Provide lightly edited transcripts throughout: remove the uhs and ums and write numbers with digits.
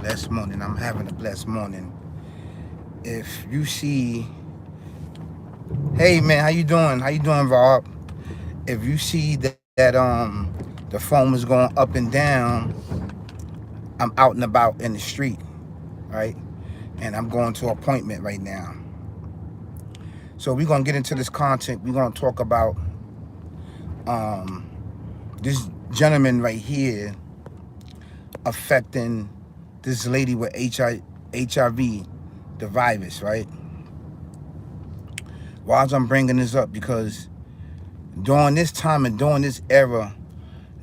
blessed morning. I'm having a blessed morning. If you see, hey man, how you doing? How you doing, Rob? If you see that the phone is going up and down, I'm out and about in the street, right? And I'm going to an appointment right now. So we're gonna get into this content. We're gonna talk about um, this gentleman right here affecting this lady with HIV, the virus, right? Why I'm bringing this up? Because during this time and during this era,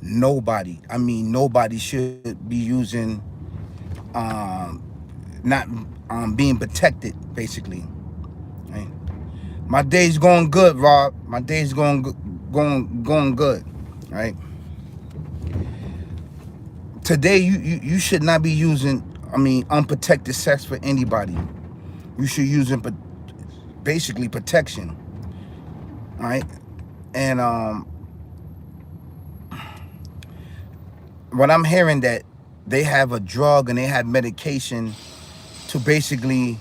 nobody should be using, um, not being protected, basically. Right? My day's going good, Rob. My day's going good, right? Today, you should not be using, unprotected sex for anybody. You should use it, basically protection, right? And when I'm hearing that they have a drug and they have medication to basically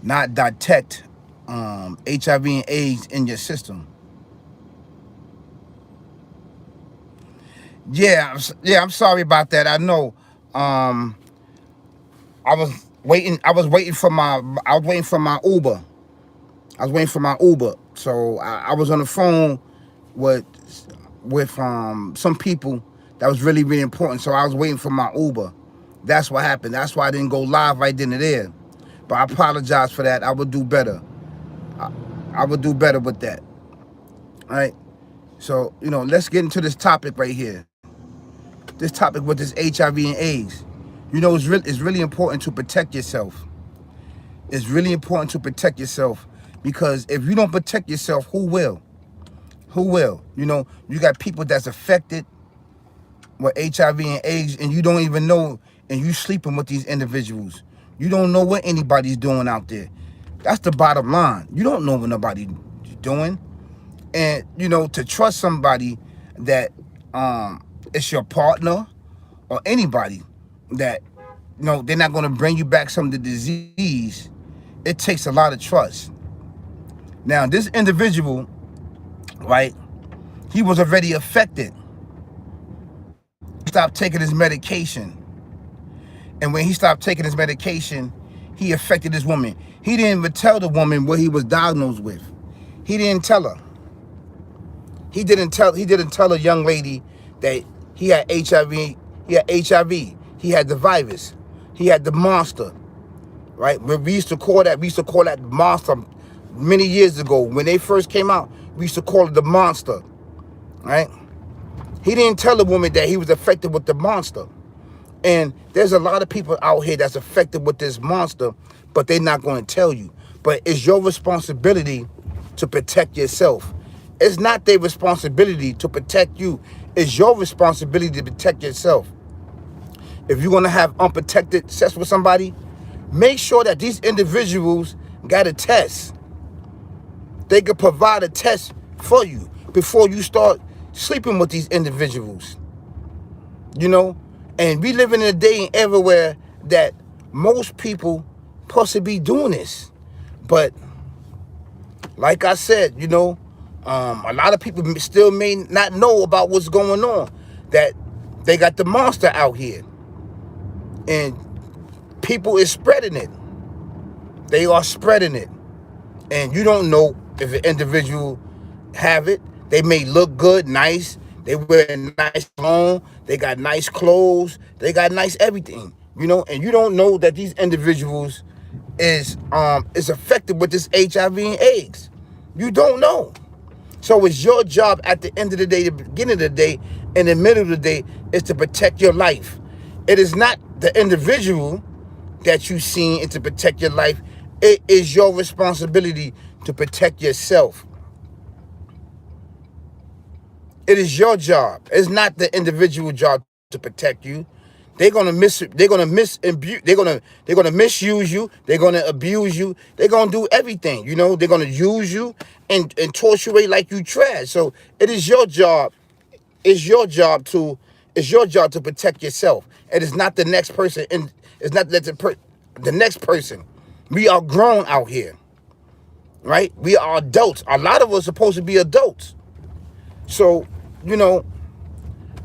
not detect HIV and AIDS in your system. I'm sorry about that. I know. Um, I was waiting. I was waiting for my Uber. I was waiting for my Uber. So I was on the phone with some people that was really, really important. So I was waiting for my Uber. That's what happened. That's why I didn't go live right then and there. But I apologize for that. I would do better. I would do better with that. All right. So, let's get into this topic right here. This topic with this HIV and AIDS. It's really important to protect yourself. It's really important to protect yourself, because if you don't protect yourself, who will? Who will? You got people that's affected with HIV and AIDS, and you don't even know, and you sleeping with these individuals. You don't know what anybody's doing out there. That's the bottom line. You don't know what nobody's doing. And, to trust somebody that it's your partner or anybody that, they're not going to bring you back some of the disease, it takes a lot of trust. Now, this individual, right, he was already affected. He stopped taking his medication. And when he stopped taking his medication, he affected this woman. He didn't even tell the woman what he was diagnosed with. He didn't tell her. He didn't tell a young lady that he had HIV. He had HIV. He had the virus. He had the monster. Right? We used to call that monster many years ago. When they first came out, we used to call it the monster. Right? He didn't tell the woman that he was affected with the monster. And there's a lot of people out here that's affected with this monster, but they're not going to tell you. But it's your responsibility to protect yourself. It's not their responsibility to protect you. It's your responsibility to protect yourself. If you're going to have unprotected sex with somebody, make sure that these individuals got a test. They could provide a test for you before you start sleeping with these individuals. And we live in a day and era where that most people supposed to be doing this. But like I said, a lot of people still may not know about what's going on, that they got the monster out here. And people is spreading it. They are spreading it. And you don't know if an individual have it. They may look good, nice. They wear nice cologne. They got nice clothes. They got nice everything. And you don't know that these individuals is affected with this HIV and AIDS. You don't know. So it's your job at the end of the day, the beginning of the day, in the middle of the day, is to protect your life. It is not the individual that you seen, and to protect your life. It is your responsibility to protect yourself. It is your job. It's not the individual job to protect you. They're gonna misuse you. They're gonna abuse you. They're gonna do everything. They're gonna use you and torture you like you trash. So it is your job. It's your job to protect yourself. It is not the next person It's not that the next person. We are grown out here, right? We are adults. A lot of us are supposed to be adults. So, you know,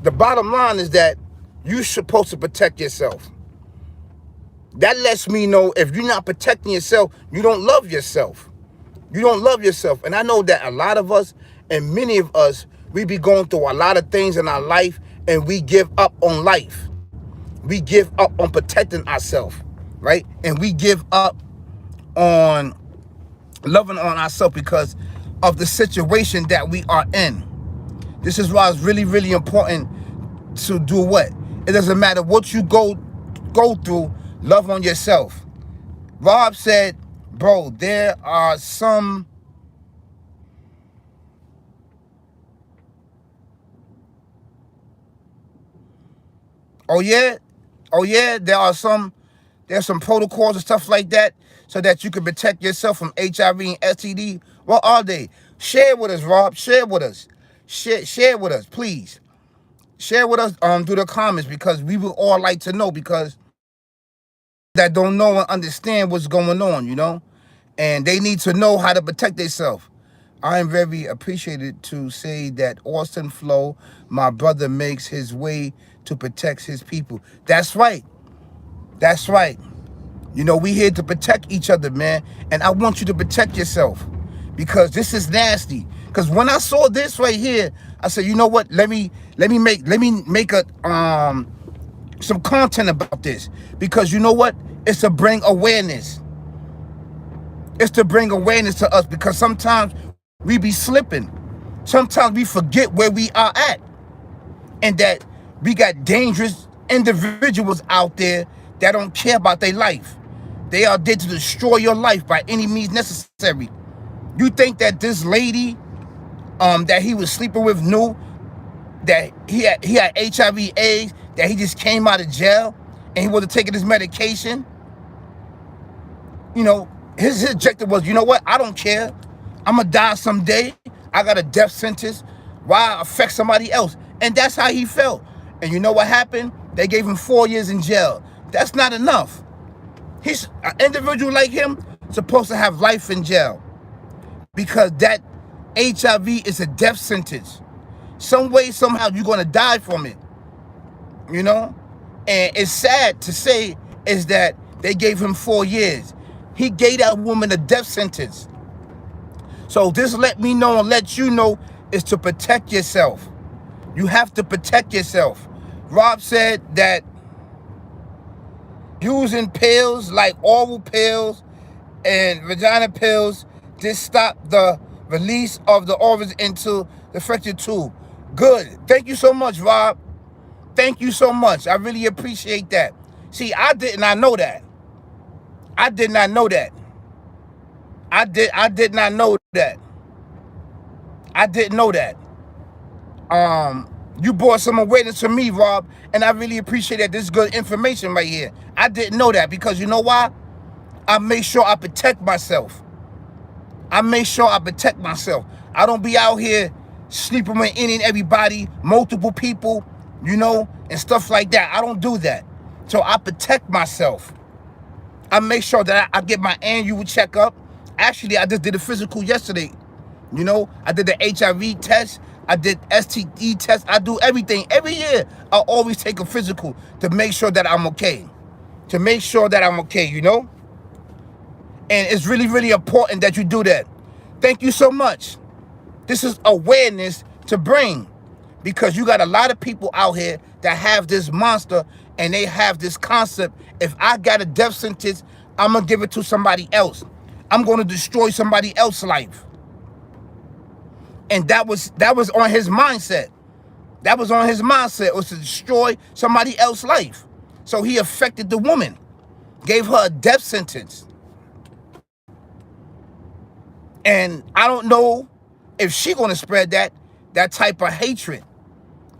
the bottom line is that you're supposed to protect yourself. That lets me know if you're not protecting yourself, you don't love yourself. You don't love yourself. And I know that a lot of us and many of us, we be going through a lot of things in our life and we give up on life. We give up on protecting ourselves, right? And we give up on loving on ourselves because of the situation that we are in. This is why it's really, really important to do what? It doesn't matter what you go through, love on yourself. Rob said, bro, there are some oh yeah, there's some protocols and stuff like that so that you can protect yourself from HIV and STD. What are they? Share with us, Rob. Share with us. Share with us, please. Share with us through the comments, because we would all like to know, because that don't know and understand what's going on, you know? And they need to know how to protect themselves. I am very appreciated to say that Austin Flo, my brother, makes his way to protect his people. That's right. That's right. You know, we here to protect each other, man. And I want you to protect yourself, because this is nasty. Because when I saw this right here, I said, you know what? Let me make a some content about this, because you know what? It's to bring awareness. It's to bring awareness to us, because sometimes we be slipping. Sometimes we forget where we are at, and that we got dangerous individuals out there that don't care about their life. They are there to destroy your life by any means necessary. You think that this lady that he was sleeping with knew that he had HIV/AIDS, that he just came out of jail and he wasn't taking his medication? You know, his objective was, you know what? I don't care. I'm going to die someday. I got a death sentence. Why affect somebody else? And that's how he felt. And you know what happened? They gave him 4 years in jail. That's not enough. He's an individual like him supposed to have life in jail, because that HIV is a death sentence. Some way, somehow, you're going to die from it. You know? And it's sad to say is that they gave him 4 years. He gave that woman a death sentence. So this let me know and let you know is to protect yourself. You have to protect yourself. Rob said that using pills like oral pills and vagina pills just stop the release of the organs into the affected tube. Good. Thank you so much, Rob. Thank you so much. I really appreciate that. See, I did not know that. I did not know that. I did not know that. I didn't know that. You brought some awareness to me, Rob, and I really appreciate that. This is good information right here. I didn't know that, because you know why? I make sure I protect myself. I make sure I protect myself. I don't be out here sleeping with any and everybody, multiple people, you know, and stuff like that. I don't do that. So I protect myself. I make sure that I get my annual checkup. Actually, I just did a physical yesterday. You know, I did the HIV test. I did STD test. I do everything. Every year, I always take a physical to make sure that I'm okay. To make sure that I'm okay, you know? And it's really, really important that you do that. Thank you so much. This is awareness to bring, because you got a lot of people out here that have this monster, and they have this concept. If I got a death sentence, I'm going to give it to somebody else. I'm going to destroy somebody else's life. And that was on his mindset. That was on his mindset, was to destroy somebody else's life. So he affected the woman, gave her a death sentence. And I don't know if she going to spread that type of hatred.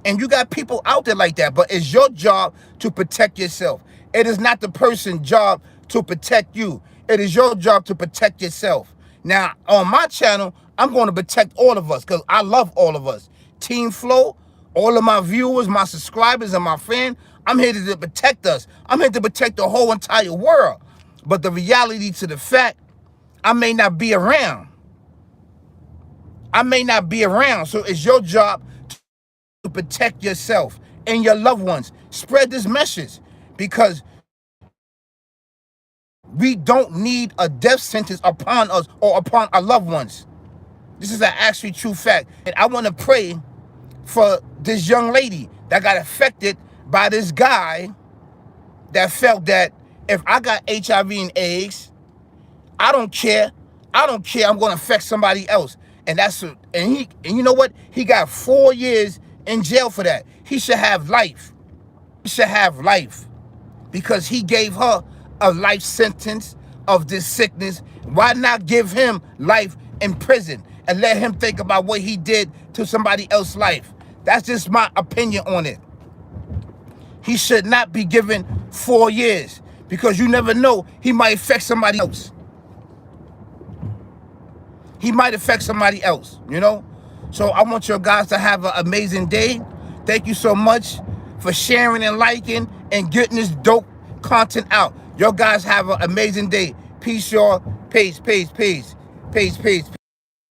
And you got people out there like that, but it's your job to protect yourself. It is not the person's job to protect you. It is your job to protect yourself. Now, on my channel, I'm going to protect all of us, because I love all of us. Team Flo, all of my viewers, my subscribers, and my friends, I'm here to protect us. I'm here to protect the whole entire world. But the reality to the fact, I may not be around. I may not be around. So it's your job to protect yourself and your loved ones. Spread this message, because we don't need a death sentence upon us or upon our loved ones. This is an actually true fact. And I want to pray for this young lady that got affected by this guy that felt that if I got HIV and AIDS, I don't care. I don't care. I'm going to affect somebody else. And you know what? He got 4 years in jail for that. He should have life. He should have life, because he gave her a life sentence of this sickness. Why not give him life in prison and let him think about what he did to somebody else's life? That's just my opinion on it. He should not be given 4 years, because you never know. He might affect somebody else. He might affect somebody else, you know? So I want you guys to have an amazing day. Thank you so much for sharing and liking and getting this dope content out. Y'all guys have an amazing day. Peace, y'all. Peace, peace, peace. Peace, peace.